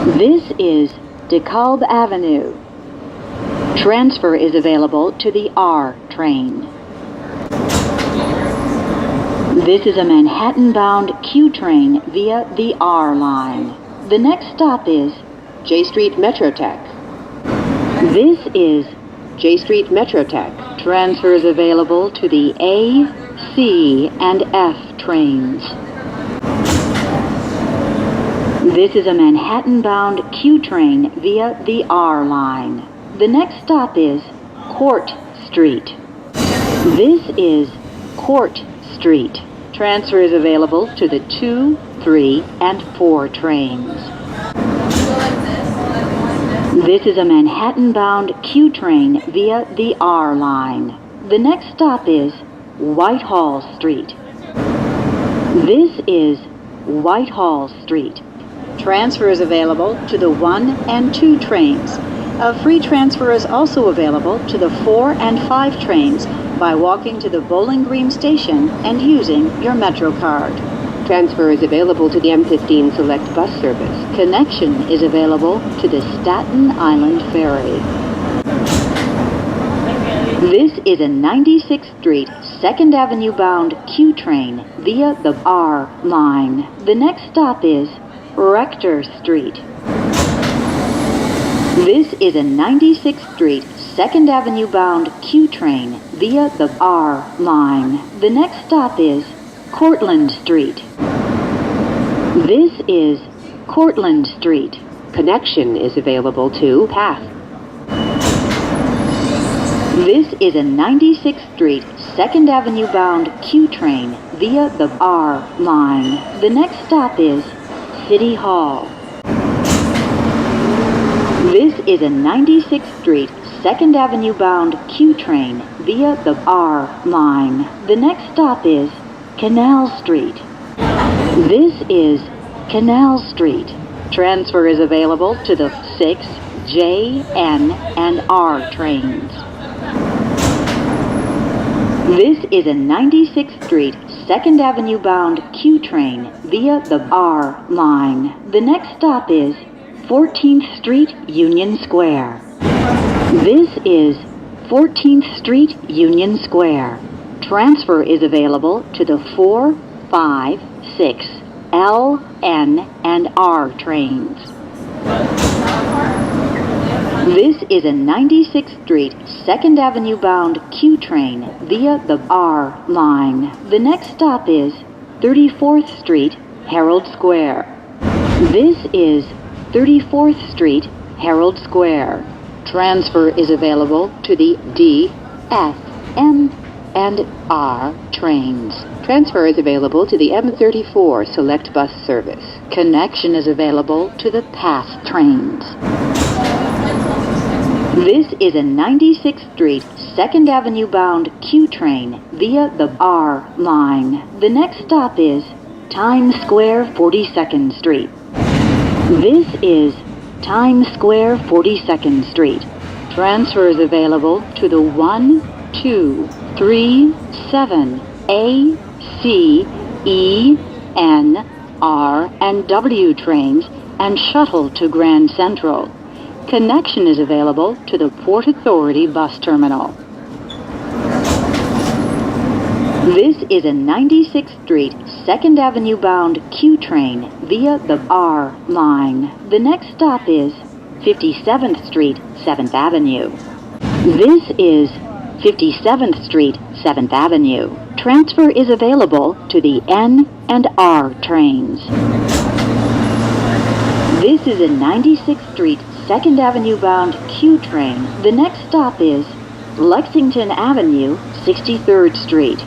This is DeKalb Avenue. Transfer is available to the R train. This is a Manhattan-bound Q train via the R line. The next stop is J Street Metrotech. This is J Street Metrotech. Transfer is available to the A, C, and F trains. This is a Manhattan-bound Q train via the R line. The next stop is Court Street. This is Court Street. Transfer is available to the 2, 3, and 4 trains. This is a Manhattan-bound Q train via the R line. The next stop is Whitehall Street. This is Whitehall Street. Transfer is available to the 1 and 2 trains. A free transfer is also available to the 4 and 5 trains by walking to the Bowling Green station and using your Metro card. Transfer is available to the M15 Select bus service. Connection is available to the Staten Island Ferry. This is a 96th Street, 2nd Avenue bound Q train via the R line. The next stop is Rector Street. This is a 96th Street, 2nd Avenue bound Q train via the R line. The next stop is Cortland Street. This is Cortland Street. Connection is available to PATH. This is a 96th Street, 2nd Avenue bound Q train via the R line. The next stop is City Hall. This is a 96th Street, 2nd Avenue bound Q train via the R line. The next stop is Canal Street. This is Canal Street. Transfer is available to the 6, J, N, and R trains. This is a 96th Street, 2nd Avenue bound Q train via the R line. The next stop is 14th Street, Union Square. This is 14th Street, Union Square. Transfer is available to the 4, 5, 6, L, N, and R trains. This is a 96th Street, 2nd Avenue bound Q train via the R line. The next stop is 34th Street, Herald Square. This is 34th Street, Herald Square. Transfer is available to the D, F, M, and R trains. Transfer is available to the M34 Select bus service. Connection is available to the PATH trains. This is a 96th Street, 2nd Avenue bound Q train via the R line. The next stop is Times Square, 42nd Street. This is Times Square, 42nd Street. Transfer is available to the 1, 2, 3, 7, A, C, E, N, R, and W trains and shuttle to Grand Central. Connection is available to the Port Authority bus terminal. This is a 96th Street, 2nd Avenue bound Q train via the R line. The next stop is 57th Street, 7th Avenue. This is 57th Street, 7th Avenue. Transfer is available to the N and R trains. This is a 96th Street, 2nd Avenue bound Q train. The next stop is Lexington Avenue, 63rd Street.